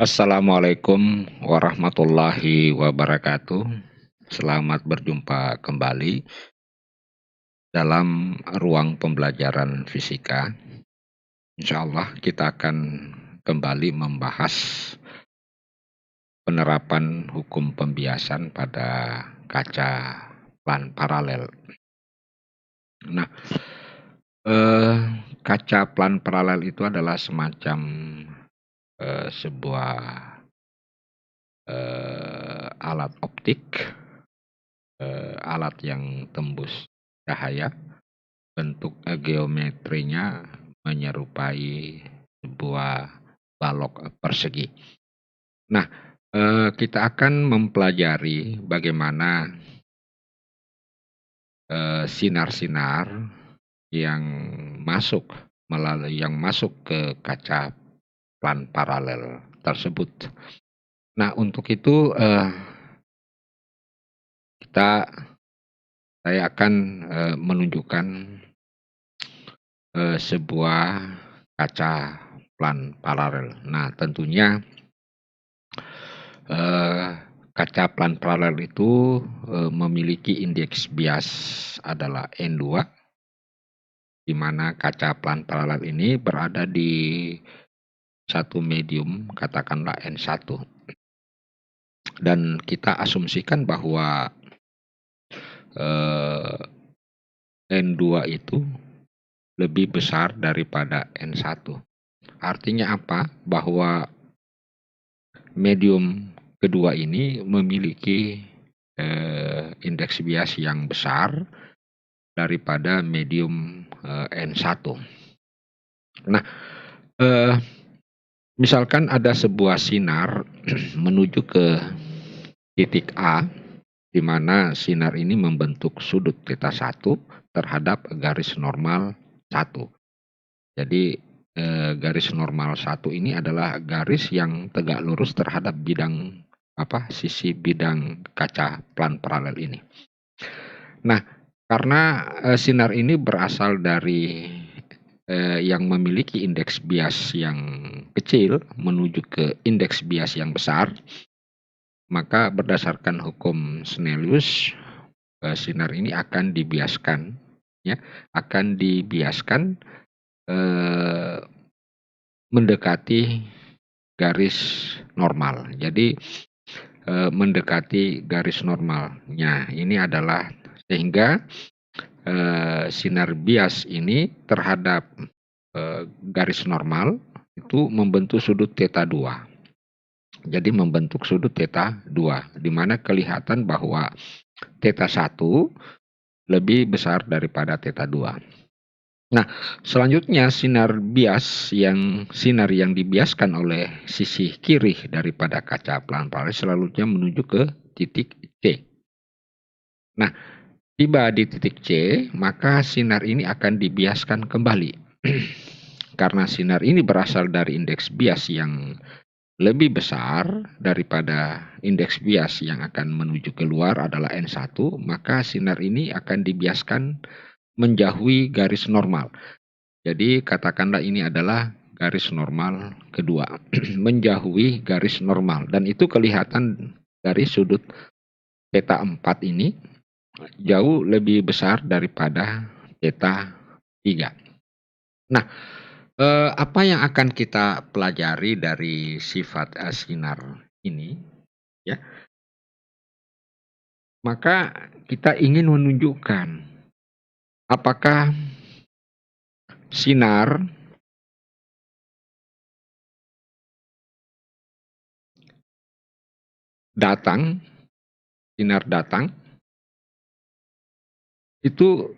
Assalamualaikum warahmatullahi wabarakatuh. Selamat berjumpa kembali dalam ruang pembelajaran fisika. Insya Allah kita akan kembali membahas penerapan hukum pembiasan pada kaca plan paralel. Nah, eh, kaca plan paralel itu adalah semacam sebuah alat optik, alat yang tembus cahaya. Bentuk geometrinya menyerupai sebuah balok persegi. Nah, kita akan mempelajari bagaimana sinar-sinar yang masuk ke kaca plan paralel tersebut. Nah, untuk itu saya akan menunjukkan sebuah kaca plan paralel. Nah, tentunya kaca plan paralel itu memiliki indeks bias adalah N2, di mana kaca plan paralel ini berada di satu medium, katakanlah N1. Dan kita asumsikan bahwa N2 itu lebih besar daripada N1. Artinya apa? Bahwa medium kedua ini memiliki indeks bias yang besar daripada medium N1. Nah, misalkan ada sebuah sinar menuju ke titik A, di mana sinar ini membentuk sudut θ1 terhadap garis normal 1. Jadi garis normal 1 ini adalah garis yang tegak lurus terhadap sisi bidang kaca plan paralel ini. Nah, karena sinar ini berasal dari yang memiliki indeks bias yang kecil menuju ke indeks bias yang besar, maka berdasarkan hukum Snellius, sinar ini akan dibiaskan, mendekati garis normal. Jadi mendekati garis normalnya ini adalah sehingga sinar bias ini terhadap garis normal itu membentuk sudut θ2. Jadi membentuk sudut θ2, di mana kelihatan bahwa θ1 lebih besar daripada θ2. Nah, selanjutnya sinar yang dibiaskan oleh sisi kiri daripada kaca plan paralel selanjutnya menuju ke titik C. Nah, tiba di titik C, maka sinar ini akan dibiaskan kembali. Karena sinar ini berasal dari indeks bias yang lebih besar daripada indeks bias yang akan menuju keluar adalah N1, maka sinar ini akan dibiaskan menjauhi garis normal. Jadi katakanlah ini adalah garis normal kedua, menjauhi garis normal, dan itu kelihatan dari sudut θ4 ini jauh lebih besar daripada θ3. Nah, apa yang akan kita pelajari dari sifat sinar ini, ya? Maka kita ingin menunjukkan apakah sinar datang itu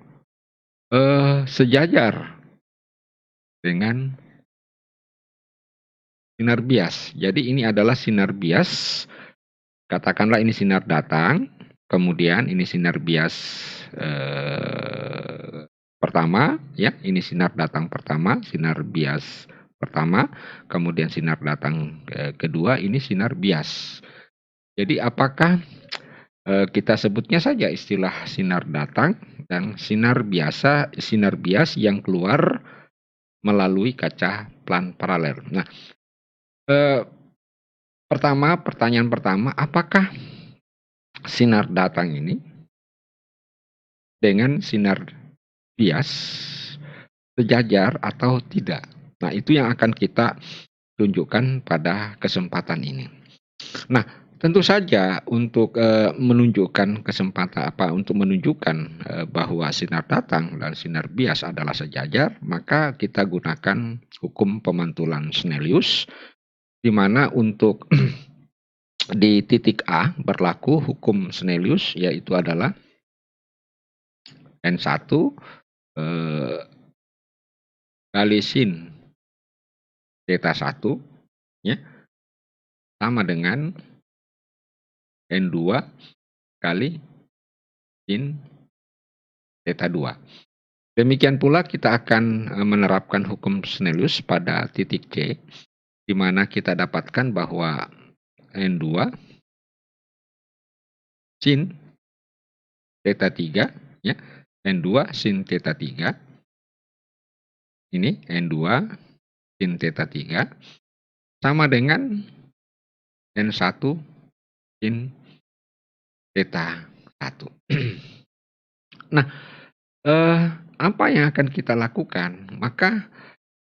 sejajar dengan sinar bias. Jadi ini adalah sinar bias, katakanlah ini sinar datang, kemudian ini sinar bias pertama, ya, ini sinar datang pertama, sinar bias pertama, kemudian sinar datang kedua, ini sinar bias. Jadi apakah kita sebutnya saja istilah sinar datang dan sinar bias yang keluar melalui kaca plan paralel. Nah, Pertanyaan pertama, apakah sinar datang ini dengan sinar bias sejajar atau tidak? Nah, itu yang akan kita tunjukkan pada kesempatan ini. Nah, tentu saja untuk menunjukkan bahwa sinar datang dan sinar bias adalah sejajar, maka kita gunakan hukum pemantulan Snellius, di mana untuk di titik A berlaku hukum Snellius, yaitu adalah N1 kali sin theta 1 ya, sama dengan N2 kali sin theta 2. Demikian pula kita akan menerapkan hukum Snellius pada titik C, di mana kita dapatkan bahwa N2 sin theta 3 ya, N2 sin theta 3, ini N2 sin theta 3 sama dengan N1 sin theta 1. Nah, apa yang akan kita lakukan? Maka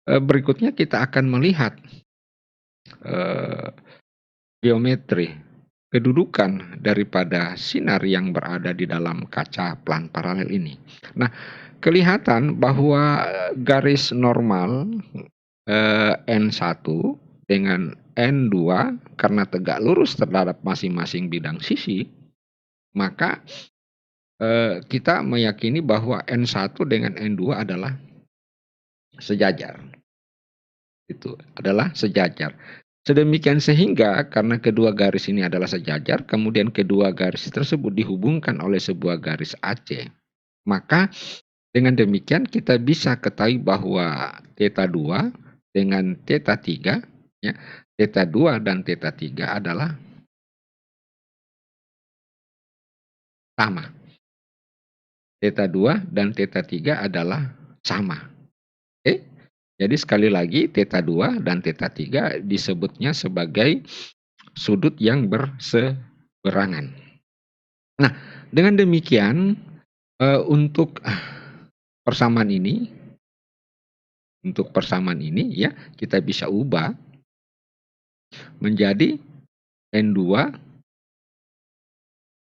berikutnya kita akan melihat geometri kedudukan daripada sinar yang berada di dalam kaca plan paralel ini. Nah, kelihatan bahwa garis normal N1 dengan N2 karena tegak lurus terhadap masing-masing bidang sisi, maka kita meyakini bahwa N1 dengan N2 adalah sejajar. Itu adalah sejajar. Sedemikian sehingga karena kedua garis ini adalah sejajar, kemudian kedua garis tersebut dihubungkan oleh sebuah garis AC. Maka dengan demikian kita bisa ketahui bahwa theta 2 dengan theta 3 ya, theta 2 dan theta 3 adalah sama. Theta 2 dan theta 3 adalah sama. Oke? Jadi sekali lagi theta 2 dan theta 3 disebutnya sebagai sudut yang berseberangan. Nah, dengan demikian untuk persamaan ini ya kita bisa ubah menjadi N2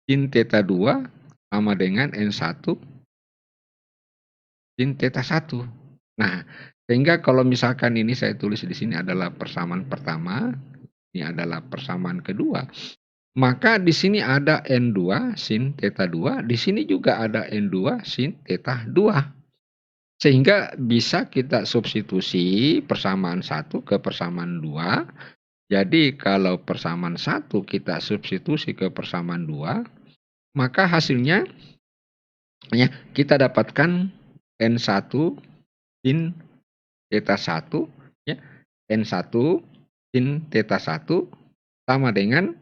sin theta 2 sama dengan N1 sin theta 1. Nah, sehingga kalau misalkan ini saya tulis di sini adalah persamaan pertama, ini adalah persamaan kedua, maka di sini ada N2 sin theta 2, di sini juga ada N2 sin theta 2. Sehingga bisa kita substitusi persamaan 1 ke persamaan 2. Jadi kalau persamaan 1 kita substitusi ke persamaan 2, maka hasilnya ya kita dapatkan N1 sin theta 1 ya, N1 sin theta 1 sama dengan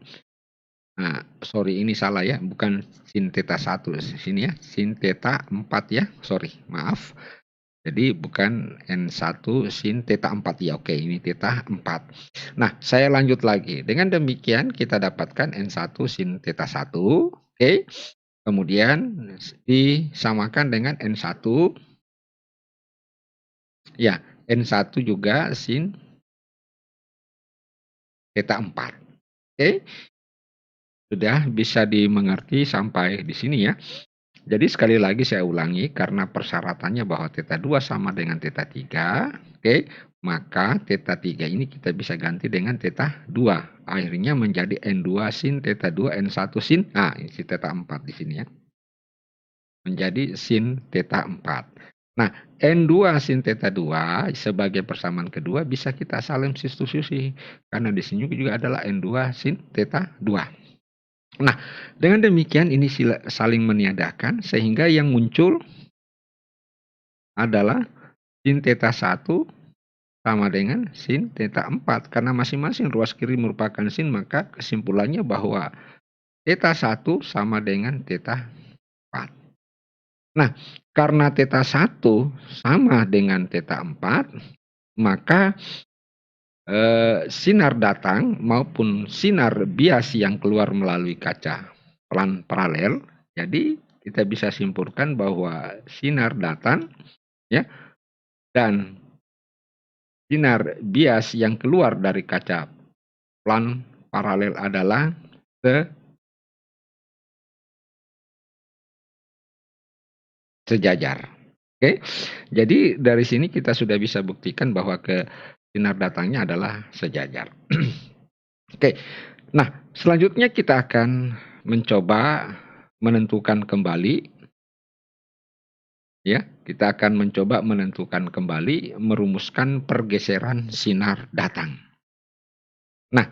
ini salah ya, bukan sin theta 1 sini ya, sin theta 4 ya, maaf. Jadi bukan N1 sin theta 4 ya, oke ini theta 4. Nah, saya lanjut lagi. Dengan demikian kita dapatkan N1 sin theta 1, oke. Kemudian disamakan dengan N1 ya, N1 juga sin theta 4. Oke. Sudah bisa dimengerti sampai di sini ya. Jadi sekali lagi saya ulangi, karena persyaratannya bahwa theta 2 sama dengan theta 3, oke, maka theta 3 ini kita bisa ganti dengan theta 2. Akhirnya menjadi N2 sin theta 2, N1 sin, ini si theta 4 di sini ya. Menjadi sin theta 4. Nah, N2 sin theta 2 sebagai persamaan kedua bisa kita saling substitusi, karena di sini juga adalah N2 sin theta 2. Nah, dengan demikian ini saling meniadakan sehingga yang muncul adalah sin theta 1 sama dengan sin theta 4. Karena masing-masing ruas kiri merupakan sin, maka kesimpulannya bahwa theta 1 sama dengan theta 4. Nah, karena theta 1 sama dengan theta 4, maka sinar datang maupun sinar bias yang keluar melalui kaca pelan paralel. Jadi kita bisa simpulkan bahwa sinar datang, ya, dan sinar bias yang keluar dari kaca pelan paralel adalah sejajar. Oke, jadi dari sini kita sudah bisa buktikan bahwa sinar datangnya adalah sejajar. Oke, nah selanjutnya kita akan mencoba menentukan kembali, ya, kita akan mencoba menentukan kembali merumuskan pergeseran sinar datang. Nah,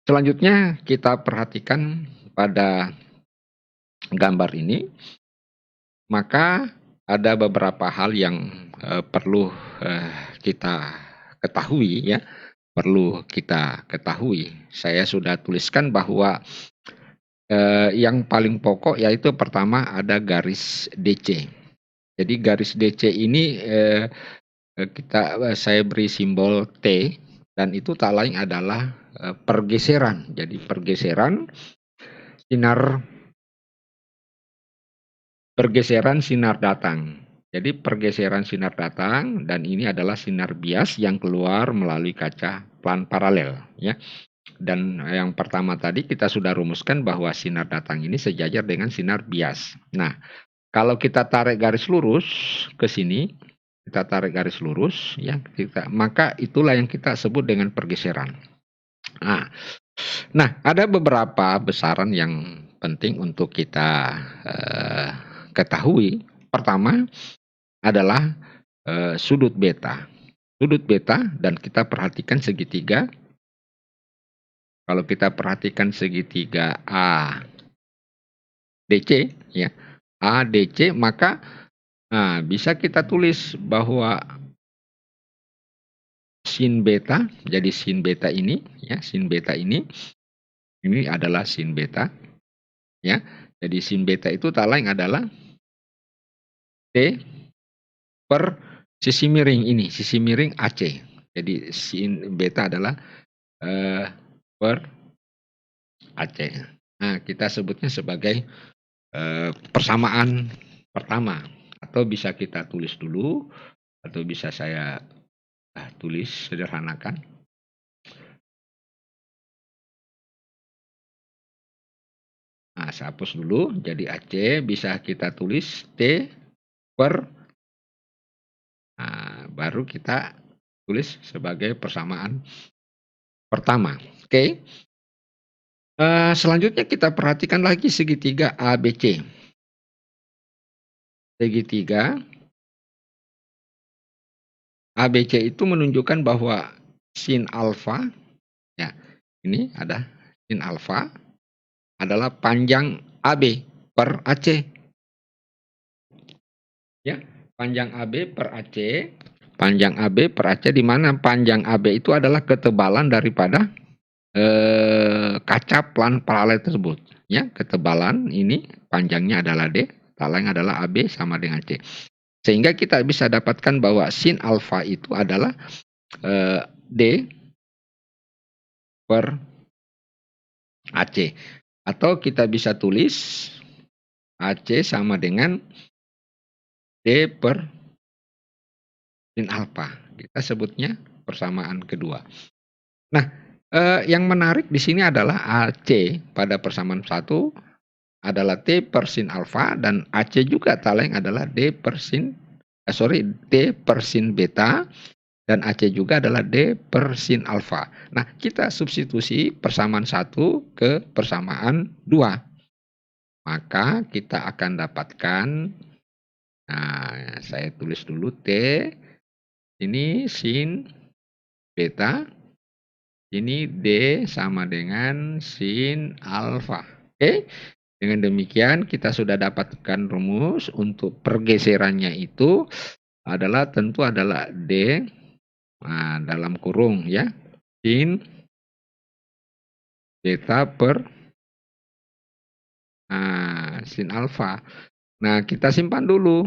selanjutnya kita perhatikan pada gambar ini, maka ada beberapa hal yang perlu kita ketahui, ya, perlu kita ketahui. Saya sudah tuliskan bahwa yang paling pokok yaitu pertama ada garis DC. Jadi garis DC ini saya beri simbol T, dan itu tak lain adalah pergeseran. Jadi pergeseran sinar datang. Jadi pergeseran sinar datang, dan ini adalah sinar bias yang keluar melalui kaca pelan paralel, ya. Dan yang pertama tadi kita sudah rumuskan bahwa sinar datang ini sejajar dengan sinar bias. Nah, kalau kita tarik garis lurus ke sini, kita tarik garis lurus, ya, maka itulah yang kita sebut dengan pergeseran. Nah, ada beberapa besaran yang penting untuk kita ketahui. Pertama adalah sudut beta. Sudut beta, dan kita perhatikan segitiga. Kalau kita perhatikan segitiga ADC, ya, ADC, maka bisa kita tulis bahwa sin beta, jadi sin beta ini, ya, sin beta ini adalah sin beta, ya. Jadi sin beta itu tak lain adalah T per sisi miring ini, sisi miring AC. Jadi sin beta adalah per AC. Nah, kita sebutnya sebagai persamaan pertama, atau bisa kita tulis dulu, atau bisa saya tulis sederhanakan. Nah, saya hapus dulu. Jadi AC bisa kita tulis T per, baru kita tulis sebagai persamaan pertama. Oke. Selanjutnya kita perhatikan lagi segitiga ABC. Segitiga ABC itu menunjukkan bahwa sin alfa, ya, ini ada sin alfa adalah panjang AB per AC. Ya, panjang AB per AC, panjang AB per AC, di mana panjang AB itu adalah ketebalan daripada kaca pelan paralel tersebut. Ya, ketebalan ini panjangnya adalah D, tak lain adalah AB sama dengan C. Sehingga kita bisa dapatkan bahwa sin alfa itu adalah D per AC. Atau kita bisa tulis AC sama dengan D per sin alfa. Kita sebutnya persamaan kedua. Nah, yang menarik di sini adalah AC pada persamaan 1 adalah T per sin alfa, dan AC juga tak lain adalah D per sin beta, dan AC juga adalah D per sin alfa. Nah, kita substitusi persamaan 1 ke persamaan 2. Maka kita akan dapatkan, nah, saya tulis dulu T, ini sin beta, ini D sama dengan sin alfa. Oke, dengan demikian kita sudah dapatkan rumus untuk pergeserannya itu tentu adalah D, dalam kurung, ya, sin beta per sin alfa. Nah, kita simpan dulu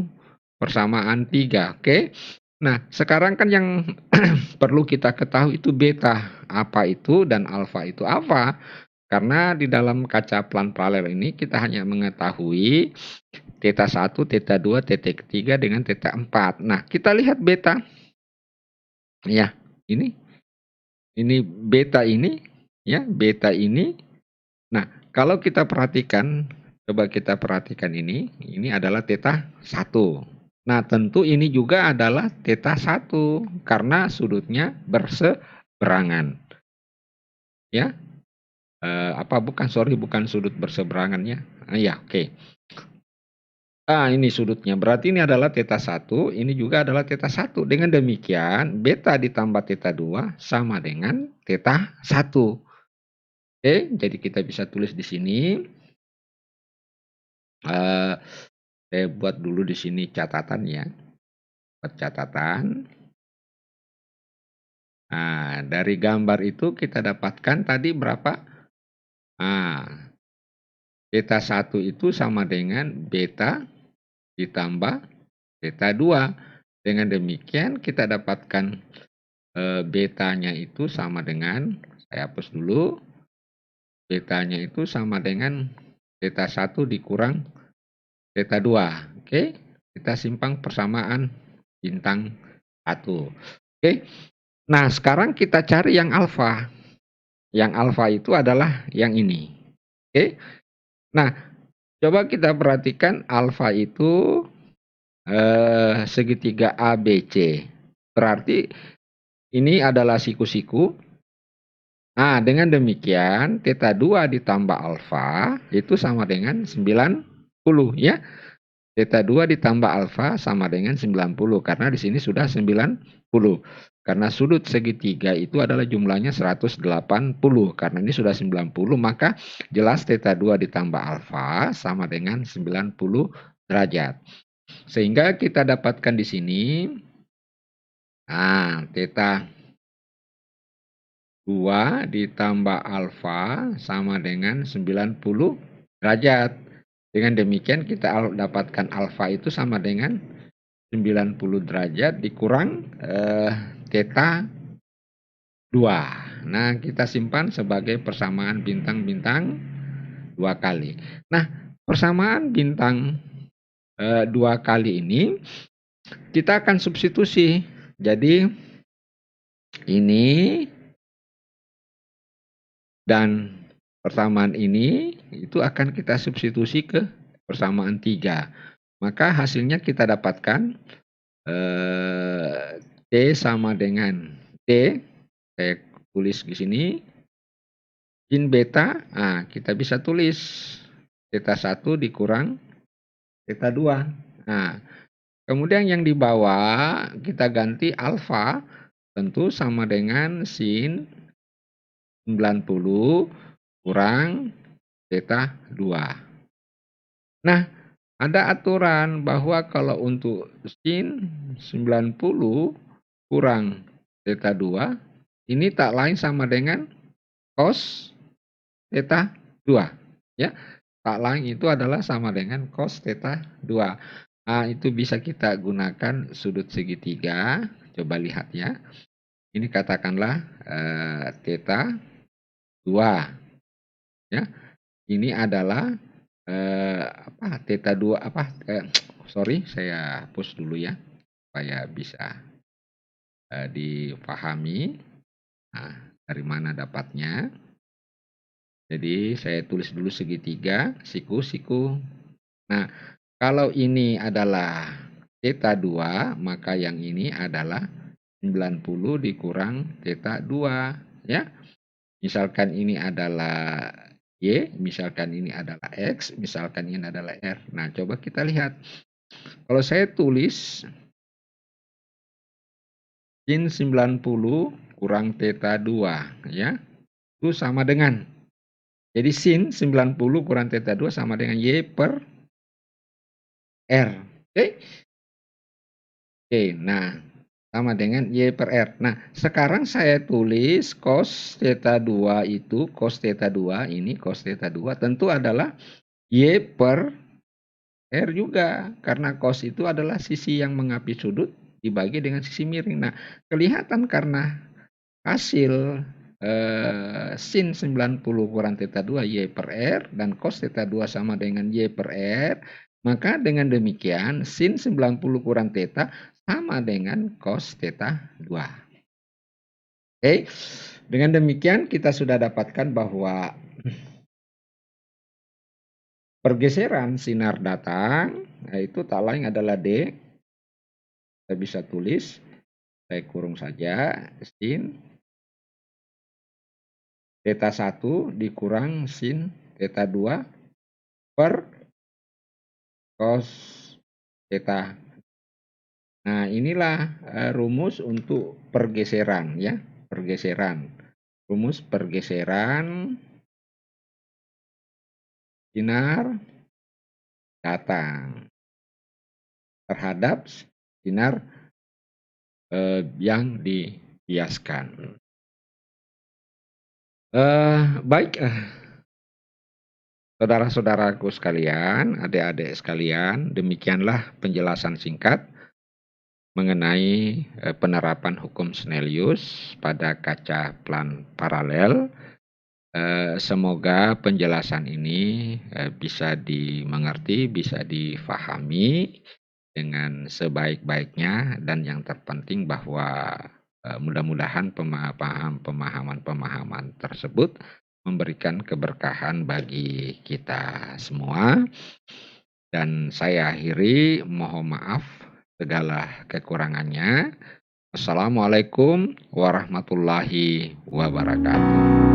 persamaan 3, oke. Nah, sekarang kan yang perlu kita ketahui itu beta, apa itu, dan alfa itu apa. Karena di dalam kaca plan paralel ini kita hanya mengetahui theta 1, theta 2, theta ketiga dengan theta 4. Nah, kita lihat beta. Ya, ini beta ini, ya, beta ini. Nah, kalau kita perhatikan, coba kita perhatikan ini adalah theta 1. Nah, tentu ini juga adalah theta 1 karena sudutnya berseberangan. Ya, bukan sudut berseberangannya. Ya, oke. Ini sudutnya. Berarti ini adalah theta 1, ini juga adalah theta 1. Dengan demikian, beta ditambah theta 2 sama dengan theta 1. Oke, jadi kita bisa tulis di sini. Saya buat dulu di sini catatan ya. Buat catatan. Nah, dari gambar itu kita dapatkan tadi berapa? Theta 1 itu sama dengan beta ditambah theta 2. Dengan demikian kita dapatkan betanya itu sama dengan, saya hapus dulu, betanya itu sama dengan theta 1 dikurang theta 2. Oke, kita simpan persamaan bintang 1. Oke, nah sekarang kita cari yang alfa. Yang alfa itu adalah yang ini. Oke, nah coba kita perhatikan alfa itu segitiga ABC. Berarti ini adalah siku-siku. Nah, dengan demikian theta 2 ditambah alfa itu sama dengan 90 ya. Theta 2 ditambah alfa sama dengan 90 karena di sini sudah 90. Karena sudut segitiga itu adalah jumlahnya 180. Karena ini sudah 90 maka jelas theta 2 ditambah alfa sama dengan 90 derajat. Sehingga kita dapatkan di sini theta 2 ditambah alfa sama dengan 90 derajat. Dengan demikian kita dapatkan alfa itu sama dengan 90 derajat dikurang theta 2. Nah, kita simpan sebagai persamaan bintang-bintang 2 kali. Nah, persamaan bintang 2 kali ini kita akan substitusi. Jadi ini dan persamaan ini itu akan kita substitusi ke persamaan 3. Maka hasilnya kita dapatkan T sama dengan T. Saya tulis di sini. Sin beta, kita bisa tulis theta 1 dikurang theta 2. Nah, kemudian yang di bawah kita ganti alfa tentu sama dengan sin 90 kurang theta 2. Nah, ada aturan bahwa kalau untuk sin 90 kurang theta 2 ini tak lain sama dengan cos theta 2 ya. Tak lain itu adalah sama dengan cos theta 2. Nah, itu bisa kita gunakan sudut segitiga. Coba lihat ya. Ini katakanlah theta 2 ya. Ini adalah theta 2 saya hapus dulu ya supaya bisa dipahami. Nah, dari mana dapatnya? Jadi saya tulis dulu segitiga, siku-siku. Nah, kalau ini adalah theta 2, maka yang ini adalah 90 dikurang theta 2 ya. Misalkan ini adalah Y, misalkan ini adalah X, misalkan ini adalah R. Nah, coba kita lihat. Kalau saya tulis sin 90 kurang theta 2 ya, itu sama dengan, jadi sin 90 kurang theta 2 sama dengan Y per R. Oke, nah sama dengan Y per R. Nah, sekarang saya tulis cos theta 2 itu, cos theta 2 ini, cos theta 2 tentu adalah Y per R juga. Karena cos itu adalah sisi yang mengapi sudut dibagi dengan sisi miring. Nah, kelihatan karena hasil, sin 90 kurang theta 2 Y per R dan cos theta 2 sama dengan Y per R, maka dengan demikian sin 90 kurang theta sama dengan cos theta 2. Oke, dengan demikian kita sudah dapatkan bahwa pergeseran sinar datang, itu tak lain adalah D. Kita bisa tulis, saya kurung saja, sin theta 1 dikurang sin theta 2 per cos theta. Nah, inilah rumus untuk pergeseran ya, pergeseran. Rumus pergeseran sinar datang terhadap sinar yang dibiaskan. Baik, saudara-saudaraku sekalian, adik-adik sekalian, demikianlah penjelasan singkat mengenai penerapan hukum Snellius pada kaca plan paralel. Semoga penjelasan ini bisa dimengerti, bisa difahami dengan sebaik-baiknya, dan yang terpenting bahwa mudah-mudahan pemahaman-pemahaman tersebut memberikan keberkahan bagi kita semua. Dan saya akhiri, mohon maaf segala kekurangannya. Assalamualaikum warahmatullahi wabarakatuh.